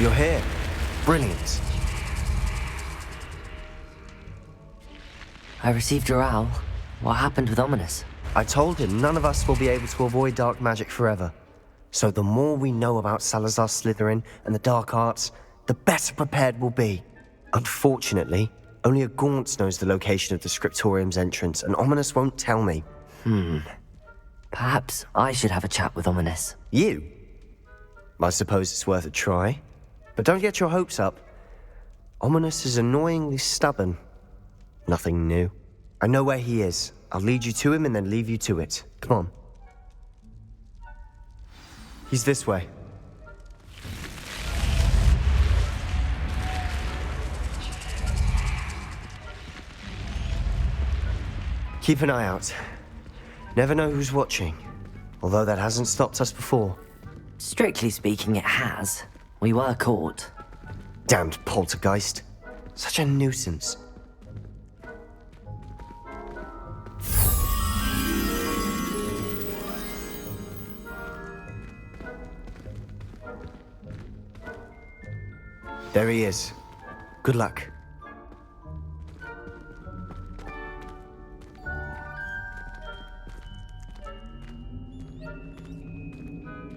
You're here. Brilliant. I received your owl. What happened with Ominous? I told him none of us will be able to avoid dark magic forever. So the more we know about Salazar Slytherin and the dark arts, the better prepared we'll be. Unfortunately, only a Gaunt knows the location of the Scriptorium's entrance, and Ominous won't tell me. Perhaps I should have a chat with Ominous. You? I suppose it's worth a try. But don't get your hopes up. Ominous is annoyingly stubborn. Nothing new. I know where he is. I'll lead you to him and then leave you to it. Come on. He's this way. Keep an eye out. Never know who's watching. Although that hasn't stopped us before. Strictly speaking, it has. We were caught. Damned poltergeist. Such a nuisance. There he is. Good luck.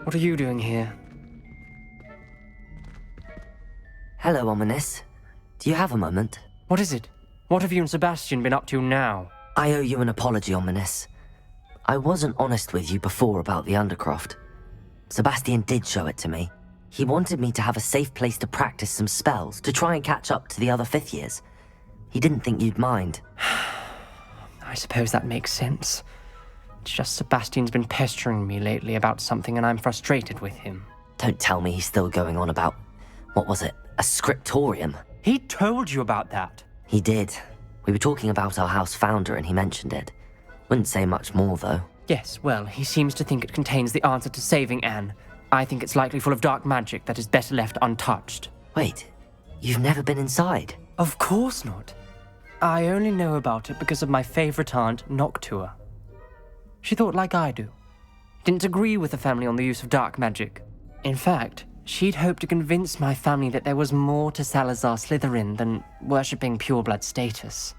What are you doing here? Hello, Ominous. Do you have a moment? What is it? What have you and Sebastian been up to now? I owe you an apology, Ominous. I wasn't honest with you before about the Undercroft. Sebastian did show it to me. He wanted me to have a safe place to practice some spells, to try and catch up to the other fifth years. He didn't think you'd mind. I suppose that makes sense. It's just Sebastian's been pestering me lately about something and I'm frustrated with him. Don't tell me he's still going on about, what was it, a scriptorium? He told you about that? He did. We were talking about our house founder and he mentioned it. Wouldn't say much more, though. Yes, well, he seems to think it contains the answer to saving Anne. I think it's likely full of dark magic that is better left untouched. Wait, you've never been inside? Of course not. I only know about it because of my favorite aunt, Noctua. She thought like I do. Didn't agree with the family on the use of dark magic. In fact, she'd hoped to convince my family that there was more to Salazar Slytherin than worshipping pureblood status.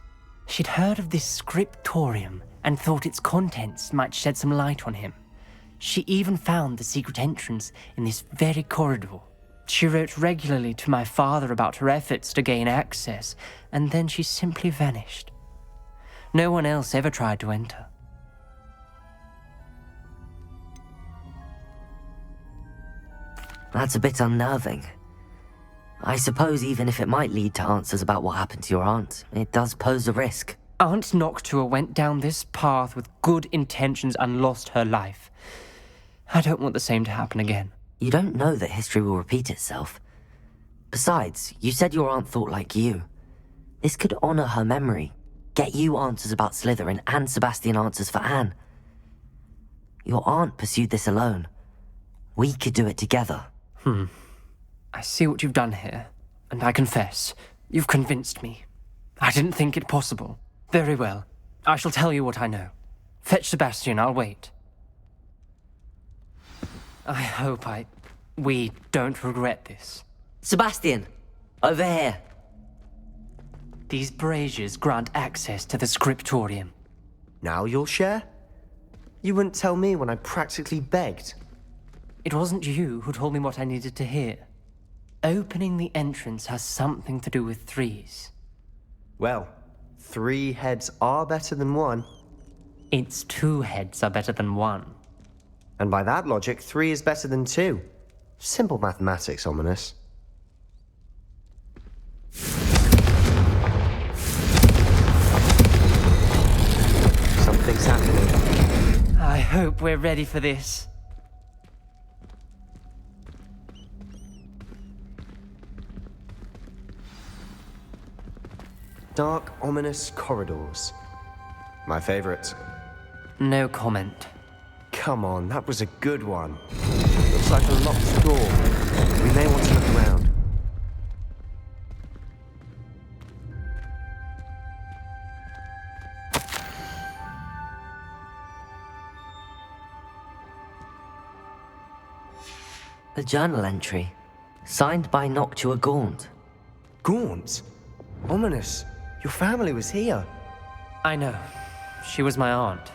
She'd heard of this Scriptorium and thought its contents might shed some light on him. She even found the secret entrance in this very corridor. She wrote regularly to my father about her efforts to gain access, and then she simply vanished. No one else ever tried to enter. That's a bit unnerving. I suppose even if it might lead to answers about what happened to your aunt, it does pose a risk. Aunt Noctua went down this path with good intentions and lost her life. I don't want the same to happen again. You don't know that history will repeat itself. Besides, you said your aunt thought like you. This could honor her memory, get you answers about Slytherin and Sebastian answers for Anne. Your aunt pursued this alone. We could do it together. I see what you've done here, and I confess, you've convinced me. I didn't think it possible. Very well. I shall tell you what I know. Fetch Sebastian, I'll wait. I hope we don't regret this. Sebastian! Over here! These braziers grant access to the Scriptorium. Now you'll share? You wouldn't tell me when I practically begged. It wasn't you who told me what I needed to hear. Opening the entrance has something to do with threes. Well, 3 heads are better than 1. Its 2 heads are better than 1. And by that logic, 3 is better than 2. Simple mathematics, Ominous. Something's happening. I hope we're ready for this. Dark, ominous corridors. My favorite. No comment. Come on, that was a good one. Looks like a locked door. We may want to look around. A journal entry. Signed by Noctua Gaunt. Gaunt? Ominous. Your family was here. I know. She was my aunt.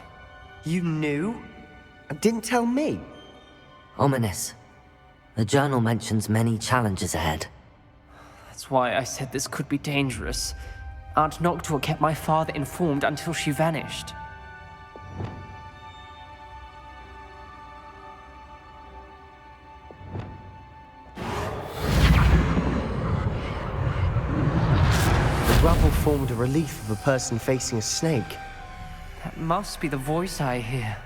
You knew? And didn't tell me? Ominous. The journal mentions many challenges ahead. That's why I said this could be dangerous. Aunt Noctua kept my father informed until she vanished. The rubble formed a relief of a person facing a snake. That must be the voice I hear.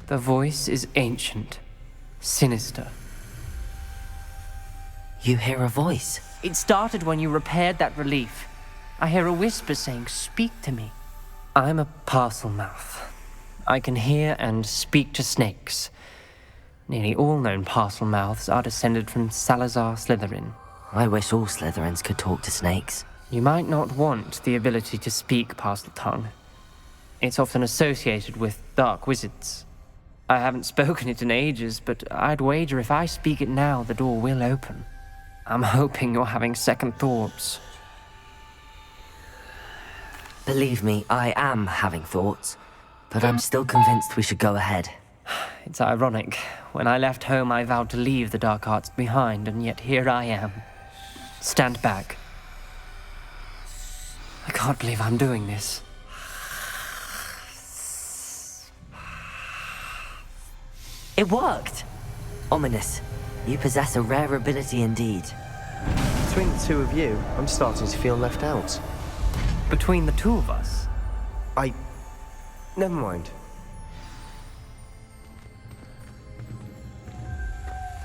The voice is ancient, sinister. You hear a voice. It started when you repaired that relief. I hear a whisper saying, "Speak to me." I'm a parcel mouth. I can hear and speak to snakes. Nearly all known parcel mouths are descended from Salazar Slytherin. I wish all Slytherins could talk to snakes. You might not want the ability to speak parcel tongue. It's often associated with dark wizards. I haven't spoken it in ages, but I'd wager if I speak it now, the door will open. I'm hoping you're having second thoughts. Believe me, I am having thoughts, but I'm still convinced we should go ahead. It's ironic. When I left home, I vowed to leave the dark arts behind, and yet here I am. Stand back. I can't believe I'm doing this. It worked! Ominous. You possess a rare ability indeed. Between the two of you, I'm starting to feel left out. Between the two of us, Never mind.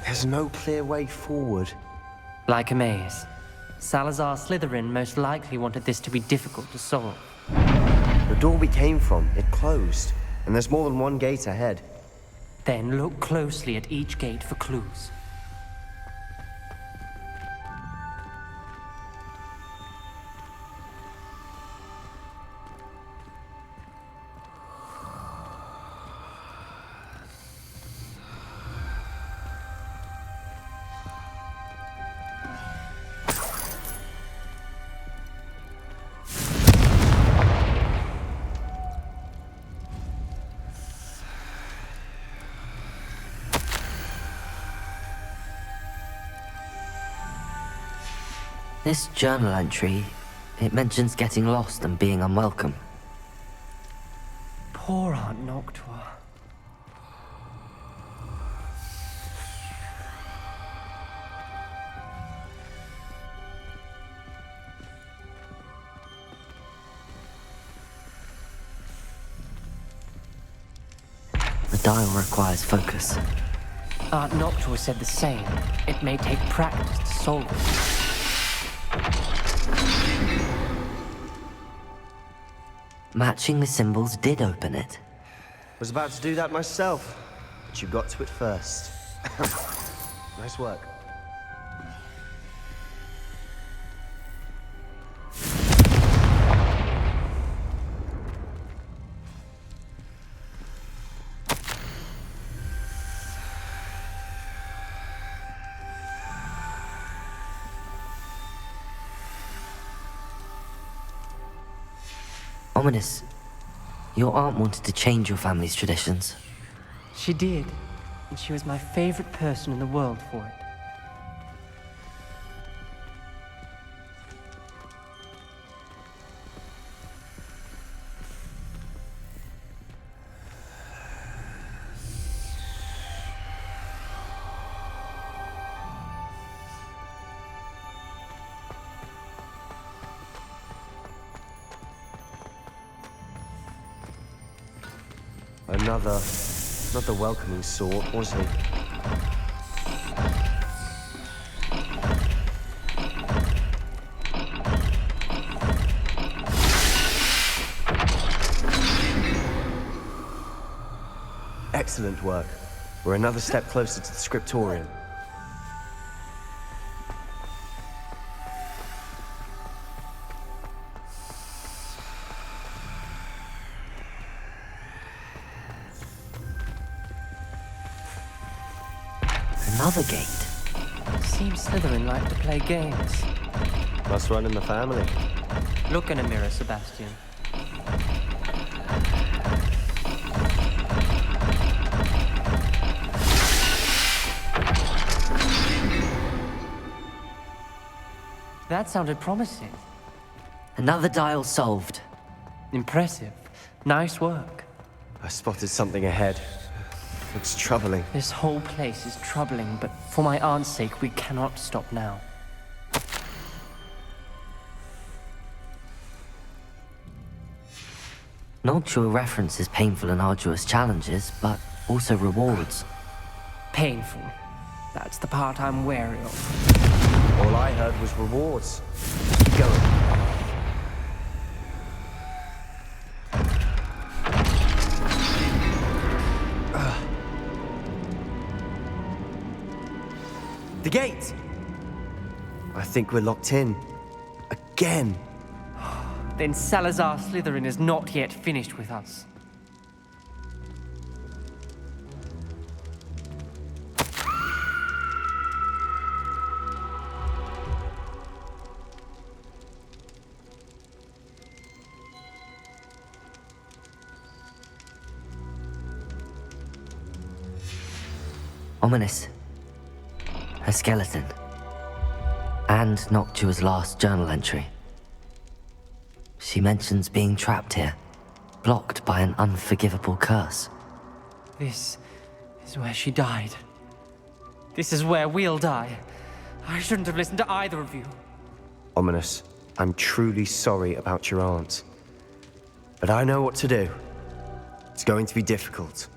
There's no clear way forward. like a maze. Salazar Slytherin most likely wanted this to be difficult to solve. The door we came from, it closed. And there's more than one gate ahead. Then look closely at each gate for clues. This journal entry, it mentions getting lost and being unwelcome. Poor Aunt Noctua. The dial requires focus. Aunt Noctua said the same. It may take practice to solve it. Matching the symbols did open it. Was about to do that myself, but you got to it first. Nice work. Ominous, your aunt wanted to change your family's traditions. She did, and she was my favorite person in the world for it. Not the welcoming sort, was he? Excellent work. We're another step closer to the Scriptorium. Another gate. Seems Slytherin like to play games. Must run in the family. Look in a mirror, Sebastian. That sounded promising. Another dial solved. Impressive. Nice work. I spotted something ahead. Looks troubling. This whole place is troubling, but for my aunt's sake, we cannot stop now. Noctua references painful and arduous challenges, but also rewards. Painful. That's the part I'm wary of. All I heard was rewards. Keep going. The gate! I think we're locked in. Again. Then Salazar Slytherin is not yet finished with us. Ominous. A skeleton. And Noctua's last journal entry. She mentions being trapped here, blocked by an unforgivable curse. This is where she died. This is where we'll die. I shouldn't have listened to either of you. Ominous, I'm truly sorry about your aunt. But I know what to do. It's going to be difficult.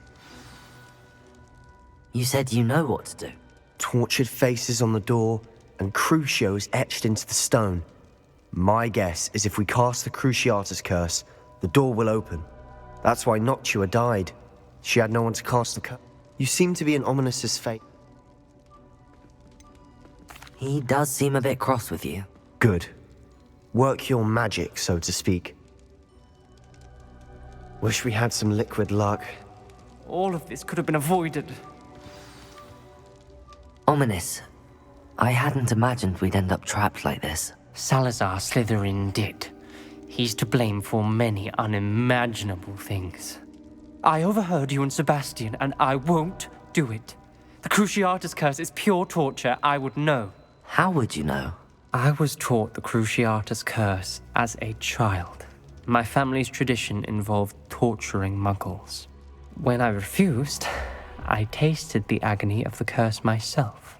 You said you know what to do. Tortured faces on the door and Crucios etched into the stone. My guess is if we cast the Cruciatus curse, the door will open. That's why Noctua died. She had no one to cast the curse. You seem to be in Ominous's fate. He does seem a bit cross with you. Good. Work your magic, so to speak. Wish we had some liquid luck. All of this could have been avoided. Ominous. I hadn't imagined we'd end up trapped like this. Salazar Slytherin did. He's to blame for many unimaginable things. I overheard you and Sebastian, and I won't do it. The Cruciatus curse is pure torture, I would know. How would you know? I was taught the Cruciatus curse as a child. My family's tradition involved torturing muggles. When I refused, I tasted the agony of the curse myself.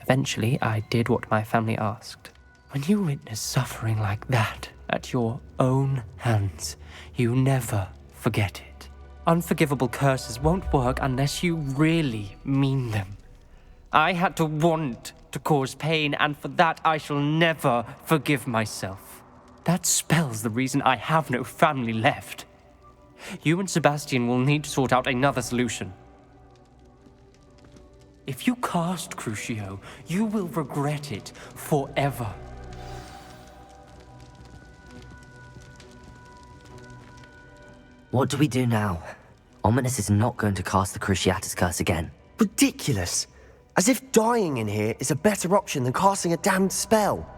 Eventually, I did what my family asked. When you witness suffering like that at your own hands, you never forget it. Unforgivable curses won't work unless you really mean them. I had to want to cause pain, and for that I shall never forgive myself. That spells the reason I have no family left. You and Sebastian will need to sort out another solution. If you cast Crucio, you will regret it forever. What do we do now? Ominous is not going to cast the Cruciatus curse again. Ridiculous! As if dying in here is a better option than casting a damned spell.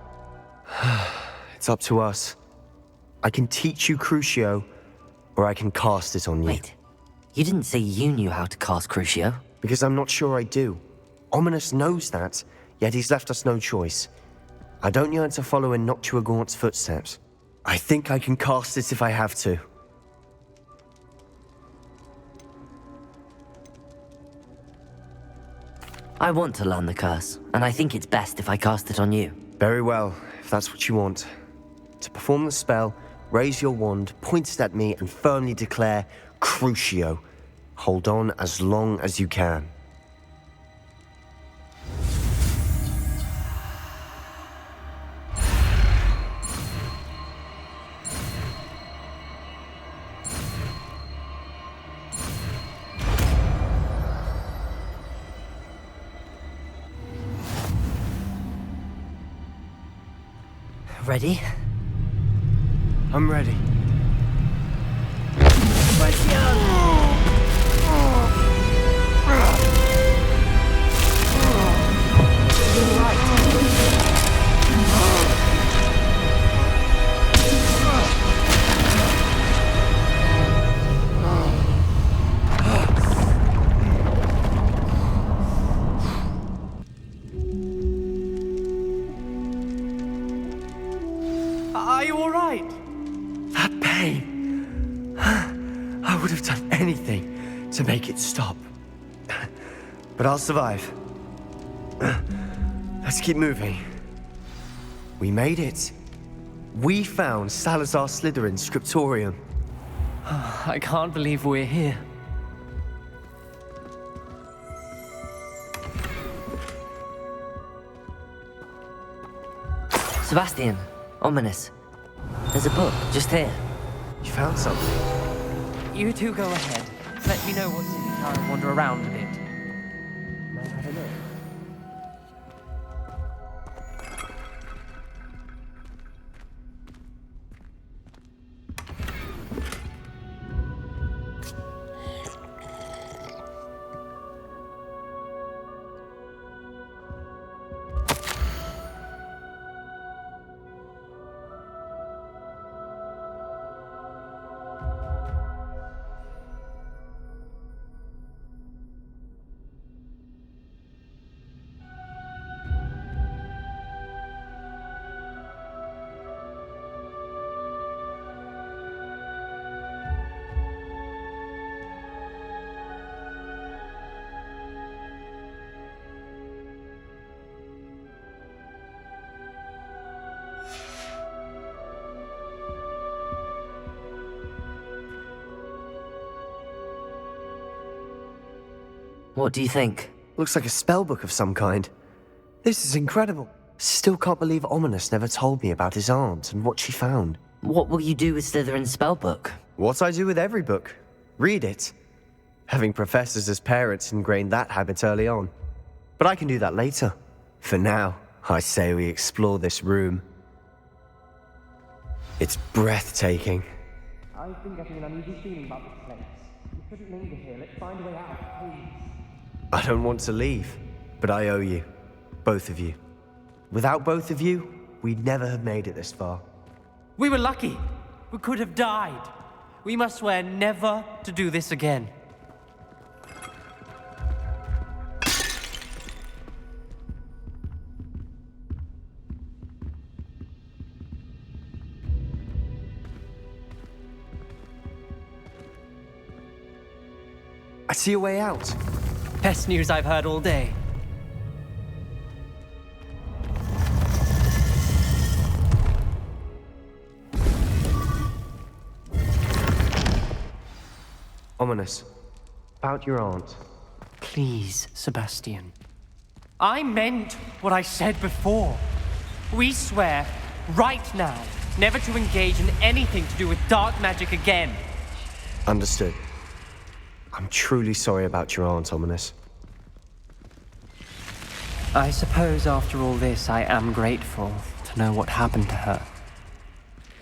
It's up to us. I can teach you Crucio, or I can cast it on you. Wait, you didn't say you knew how to cast Crucio? Because I'm not sure I do. Ominous knows that, yet he's left us no choice. I don't yearn to follow in Noctua Gaunt's footsteps. I think I can cast it if I have to. I want to learn the curse, and I think it's best if I cast it on you. Very well, if that's what you want. To perform the spell, raise your wand, point it at me, and firmly declare, Crucio. Hold on as long as you can. Ready? I'm ready. Are you all right? That pain. I would have done anything to make it stop. But I'll survive. Let's keep moving. We made it. We found Salazar Slytherin's Scriptorium. I can't believe we're here. Sebastian, ominous. There's a book just here. You found something? You two go ahead. Let me know what's in the car and wander around a bit. What do you think? Looks like a spellbook of some kind. This is incredible. Still can't believe Ominous never told me about his aunt and what she found. What will you do with Slytherin's spellbook? What I do with every book. Read it. Having professors as parents ingrained that habit early on. But I can do that later. For now, I say we explore this room. It's breathtaking. I've been getting an uneasy feeling about this place. We shouldn't linger here. Let's find a way out, please. I don't want to leave, but I owe you. Both of you. Without both of you, we'd never have made it this far. We were lucky. We could have died. We must swear never to do this again. I see a way out. Best news I've heard all day. Ominous. About your aunt. Please, Sebastian. I meant what I said before. We swear, right now, never to engage in anything to do with dark magic again. Understood. I'm truly sorry about your aunt, Ominous. I suppose after all this, I am grateful to know what happened to her.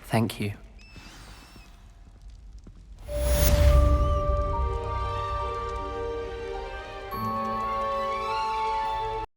Thank you.